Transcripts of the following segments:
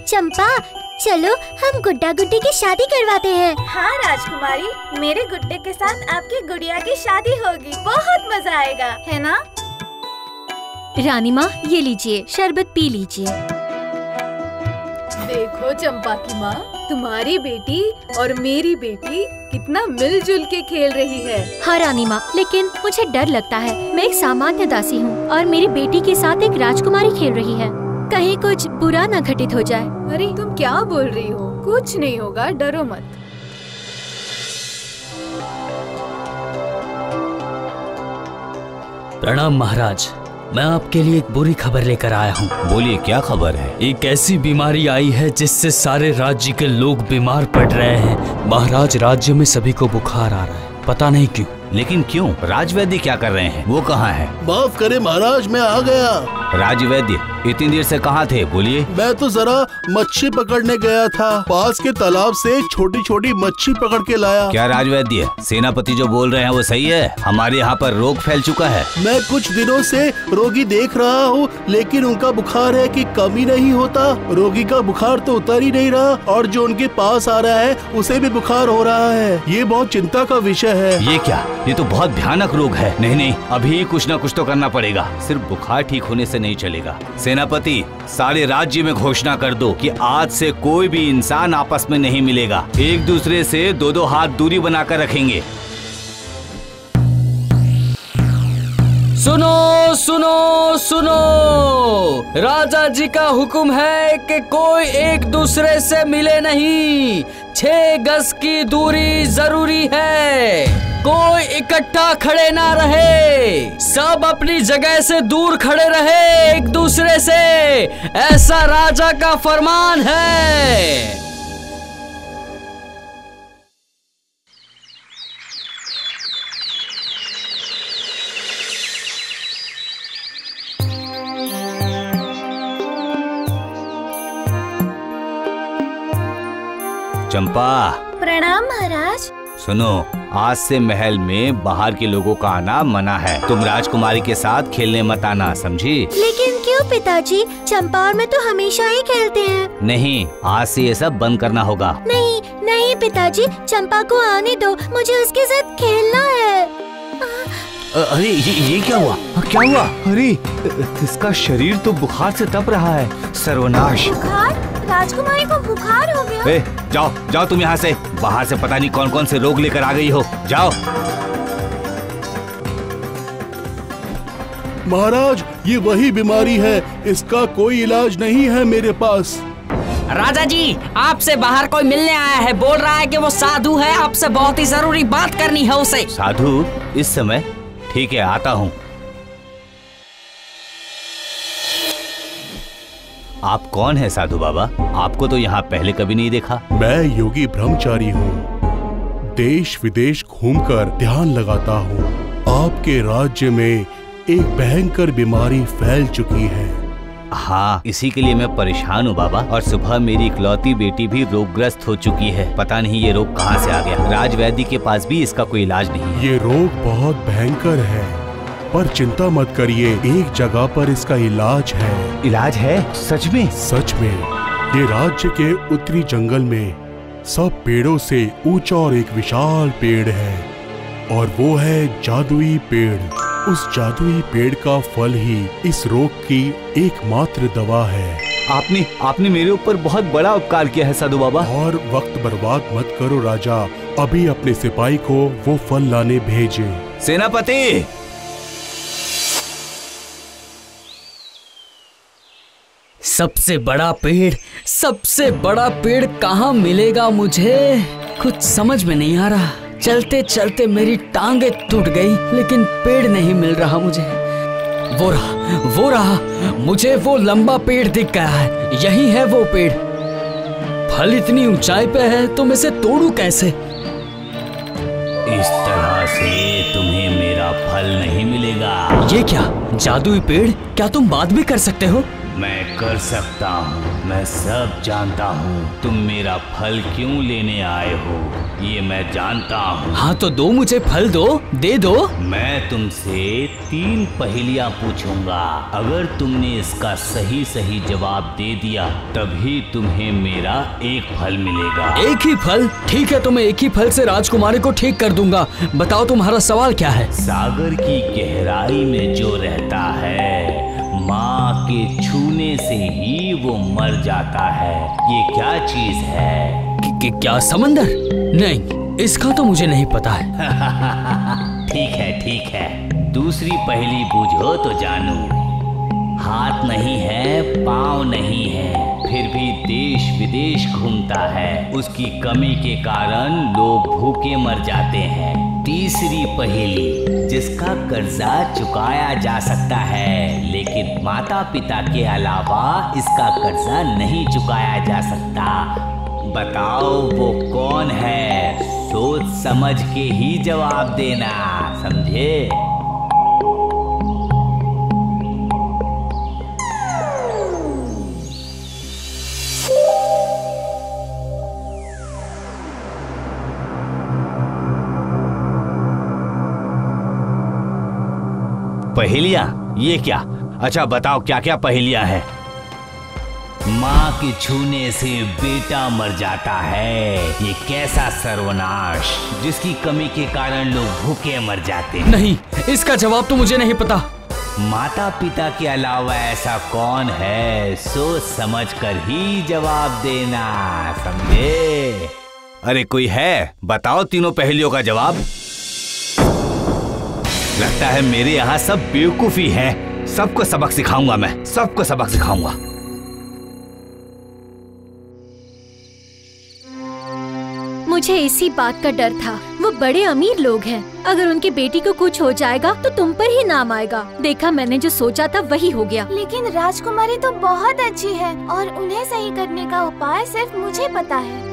चंपा, चलो हम गुड्डा गुड्डी की शादी करवाते हैं। हाँ राजकुमारी, मेरे गुड्डे के साथ आपकी गुड़िया की शादी होगी, बहुत मजा आएगा, है ना? रानी माँ, ये लीजिए, शरबत पी लीजिए। देखो चंपा की माँ, तुम्हारी बेटी और मेरी बेटी कितना मिलजुल के खेल रही है। हाँ रानी माँ, लेकिन मुझे डर लगता है। मैं एक सामान्य दासी हूँ और मेरी बेटी के साथ एक राजकुमारी खेल रही है। कहीं कुछ बुरा न घटित हो जाए। अरे तुम क्या बोल रही हो? कुछ नहीं होगा, डरो मत। प्रणाम महाराज, मैं आपके लिए एक बुरी खबर लेकर आया हूँ। बोलिए, क्या खबर है? एक ऐसी बीमारी आई है जिससे सारे राज्य के लोग बीमार पड़ रहे हैं। महाराज, राज्य में सभी को बुखार आ रहा है, पता नहीं क्यों। लेकिन क्यों? राजवैद्य क्या कर रहे हैं? वो कहाँ है? माफ करे महाराज, मैं आ गया। राजवैद्य इतनी देर से कहाँ थे? बोलिए। मैं तो जरा मच्छी पकड़ने गया था। पास के तालाब से एक छोटी छोटी मच्छी पकड़ के लाया। क्या राजवैद्य, सेनापति जो बोल रहे हैं वो सही है? हमारे यहाँ पर रोग फैल चुका है। मैं कुछ दिनों से रोगी देख रहा हूँ, लेकिन उनका बुखार है कि कम ही नहीं होता। रोगी का बुखार तो उतर ही नहीं रहा और जो उनके पास आ रहा है उसे भी बुखार हो रहा है। ये बहुत चिंता का विषय है। ये क्या? ये तो बहुत भयानक रोग है। नहीं नहीं, अभी कुछ न कुछ तो करना पड़ेगा। सिर्फ बुखार ठीक होने से नहीं चलेगा। सेनापति, सारे राज्य में घोषणा कर दो कि आज से कोई भी इंसान आपस में नहीं मिलेगा। एक दूसरे से 2-2 हाथ दूरी बनाकर रखेंगे। सुनो सुनो सुनो, राजा जी का हुक्म है कि कोई एक दूसरे से मिले नहीं। 6 गज की दूरी जरूरी है। कोई इकट्ठा खड़े ना रहे, सब अपनी जगह से दूर खड़े रहे एक दूसरे से। ऐसा राजा का फरमान है। चंपा। प्रणाम महाराज। सुनो, आज से महल में बाहर के लोगों का आना मना है। तुम राजकुमारी के साथ खेलने मत आना, समझी? लेकिन क्यों पिताजी? चंपा और मैं तो हमेशा ही खेलते हैं। नहीं, आज से ये सब बंद करना होगा। नहीं नहीं पिताजी, चंपा को आने दो, मुझे उसके साथ खेलना है। अरे ये क्या हुआ? क्या हुआ? अरे इसका शरीर तो बुखार से तप रहा है। सर्वनाश! बुखार? राजकुमारी को बुखार हो गया? जाओ जाओ तुम यहाँ से। बाहर से पता नहीं कौन कौन से रोग लेकर आ गई हो। जाओ। महाराज, ये वही बीमारी है, इसका कोई इलाज नहीं है मेरे पास। राजा जी, आपसे बाहर कोई मिलने आया है। बोल रहा है कि वो साधु है, आपसे बहुत ही जरूरी बात करनी है उसे। साधु? इस समय? ठीक है, आता हूँ। आप कौन है साधु बाबा? आपको तो यहाँ पहले कभी नहीं देखा। मैं योगी ब्रह्मचारी हूँ। देश विदेश घूमकर ध्यान लगाता हूँ। आपके राज्य में एक भयंकर बीमारी फैल चुकी है। हाँ, इसी के लिए मैं परेशान हूँ बाबा। और सुबह मेरी इकलौती बेटी भी रोगग्रस्त हो चुकी है। पता नहीं ये रोग कहाँ से आ गया। राजवैद्य के पास भी इसका कोई इलाज नहीं है। ये रोग बहुत भयंकर है, पर चिंता मत करिए, एक जगह पर इसका इलाज है। इलाज है? सच में? सच में। ये राज्य के उत्तरी जंगल में सब पेड़ों से ऊंचा और एक विशाल पेड़ है, और वो है जादुई पेड़। उस जादुई पेड़ का फल ही इस रोग की एकमात्र दवा है। आपने मेरे ऊपर बहुत बड़ा उपकार किया है साधु बाबा। और वक्त बर्बाद मत करो राजा, अभी अपने सिपाही को वो फल लाने भेजे। सेनापति! सबसे बड़ा पेड़ कहाँ मिलेगा मुझे? कुछ समझ में नहीं आ रहा। चलते चलते मेरी टांगे टूट गई, लेकिन पेड़ नहीं मिल रहा मुझे। वो रहा, मुझे वो लंबा पेड़ दिख गया है। यही है वो पेड़। फल इतनी ऊंचाई पे है तो मैं इसे तोड़ूं कैसे? इस तरह से तुम्हें मेरा फल नहीं मिलेगा। ये क्या? जादुई पेड़, क्या तुम बात भी कर सकते हो? मैं कर सकता हूँ, मैं सब जानता हूँ। तुम मेरा फल क्यों लेने आए हो, ये मैं जानता हूँ। हाँ तो दो, मुझे फल दो, दे दो। मैं तुमसे 3 पहेलियाँ पूछूंगा। अगर तुमने इसका सही सही जवाब दे दिया तभी तुम्हें मेरा एक फल मिलेगा। एक ही फल? ठीक है, तो मैं एक ही फल से राजकुमारी को ठीक कर दूंगा। बताओ तुम्हारा सवाल क्या है? सागर की गहराई में जो रहता है, माँ के छूने से ही वो मर जाता है। ये क्या चीज है? क्या समंदर? नहीं, इसका तो मुझे नहीं पता है। ठीक है। दूसरी पहेली बूझो तो जानू। हाथ नहीं है, पाँव नहीं है, फिर भी देश विदेश घूमता है। उसकी कमी के कारण लोग भूखे मर जाते हैं। तीसरी पहेली, जिसका कर्जा चुकाया जा सकता है लेकिन माता पिता के अलावा इसका कर्जा नहीं चुकाया जा सकता। बताओ वो कौन है? सोच समझ के ही जवाब देना, समझे? पहेलियाँ? ये क्या? अच्छा बताओ क्या क्या पहेलियाँ हैं? माँ के छूने से बेटा मर जाता है, ये कैसा सर्वनाश, जिसकी कमी के कारण लोग भूखे मर जाते हैं। नहीं, इसका जवाब तो मुझे नहीं पता। माता पिता के अलावा ऐसा कौन है? सोच समझ कर ही जवाब देना, समझे? अरे कोई है? बताओ तीनों पहेलियों का जवाब। लगता है मेरे यहाँ सब बेवकूफी है। सबको सबक सिखाऊंगा मैं, सबको सबक सिखाऊंगा। मुझे इसी बात का डर था। वो बड़े अमीर लोग हैं। अगर उनकी बेटी को कुछ हो जाएगा तो तुम पर ही नाम आएगा। देखा, मैंने जो सोचा था वही हो गया। लेकिन राजकुमारी तो बहुत अच्छी है और उन्हें सही करने का उपाय सिर्फ मुझे पता है।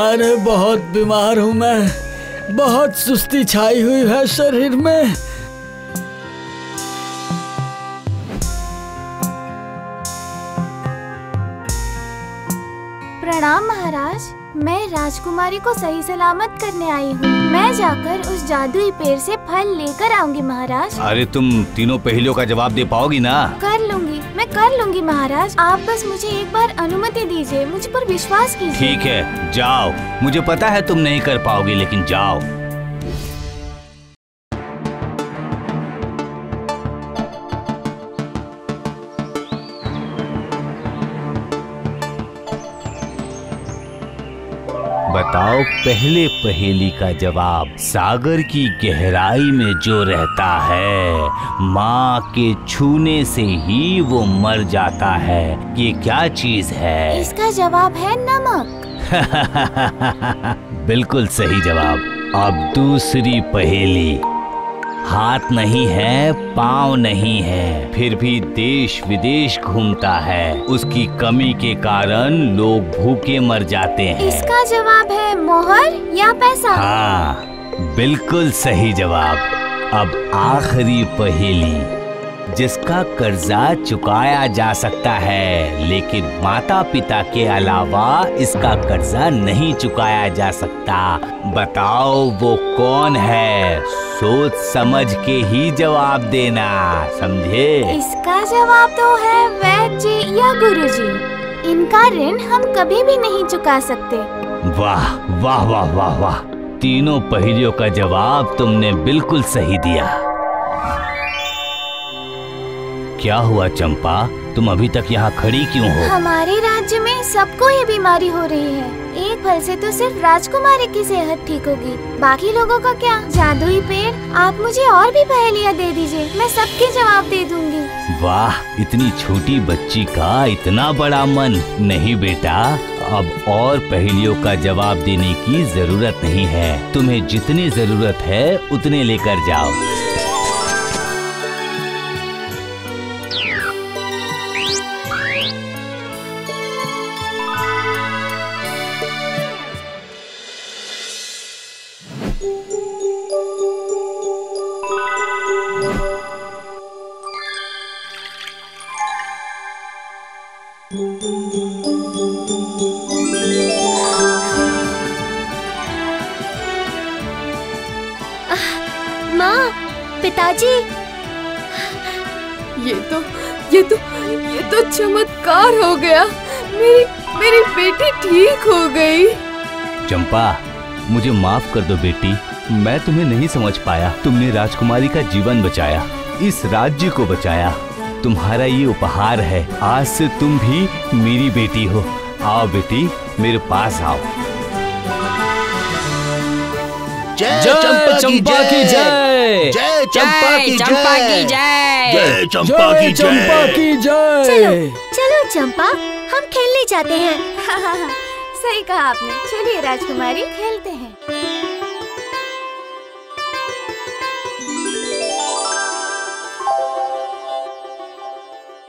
अरे बहुत बीमार हूँ मैं, बहुत सुस्ती छाई हुई है शरीर में। प्रणाम महाराज, मैं राजकुमारी को सही सलामत करने आई हूँ। मैं जाकर उस जादुई पेड़ से फल लेकर आऊंगी महाराज। अरे तुम तीनों पहेलियों का जवाब दे पाओगी ना? कर लूंगी, मैं कर लूंगी महाराज। आप बस मुझे एक बार अनुमति दीजिए, मुझ पर विश्वास कीजिए। ठीक है, जाओ। मुझे पता है तुम नहीं कर पाओगी, लेकिन जाओ। बताओ पहले पहेली का जवाब। सागर की गहराई में जो रहता है, माँ के छूने से ही वो मर जाता है, ये क्या चीज है? इसका जवाब है नमक। बिल्कुल सही जवाब। अब दूसरी पहेली। हाथ नहीं है, पाँव नहीं है, फिर भी देश विदेश घूमता है। उसकी कमी के कारण लोग भूखे मर जाते हैं। इसका जवाब है मोहर या पैसा। हाँ, बिल्कुल सही जवाब। अब आखिरी पहेली। जिसका कर्जा चुकाया जा सकता है लेकिन माता पिता के अलावा इसका कर्जा नहीं चुकाया जा सकता। बताओ वो कौन है? सोच समझ के ही जवाब देना, समझे? इसका जवाब तो है वैद्य जी या गुरुजी। इनका ऋण हम कभी भी नहीं चुका सकते। वाह वाह वाह वाह वाह, तीनों पहेलियों का जवाब तुमने बिल्कुल सही दिया। क्या हुआ चंपा, तुम अभी तक यहाँ खड़ी क्यों हो? हमारे राज्य में सबको ये बीमारी हो रही है। एक फल से तो सिर्फ राजकुमारी की सेहत ठीक होगी, बाकी लोगों का क्या? जादुई पेड़, आप मुझे और भी पहेलियाँ दे दीजिए, मैं सबके जवाब दे दूंगी। वाह, इतनी छोटी बच्ची का इतना बड़ा मन। नहीं बेटा, अब और पहेलियों का जवाब देने की जरूरत नहीं है। तुम्हें जितनी जरूरत है उतने लेकर जाओ। पिताजी। ये तो चमत्कार हो गया। मेरी बेटी ठीक हो गई। चंपा, मुझे माफ कर दो बेटी, मैं तुम्हें नहीं समझ पाया। तुमने राजकुमारी का जीवन बचाया, इस राज्य को बचाया। तुम्हारा ये उपहार है। आज से तुम भी मेरी बेटी हो। आओ बेटी, मेरे पास आओ। जय चंपा की जय। जय चंपा की जय। जय चंपा की जय। चलो चंपा, हम खेलने जाते हैं। सही कहा आपने। चलिए राजकुमारी, खेलते हैं।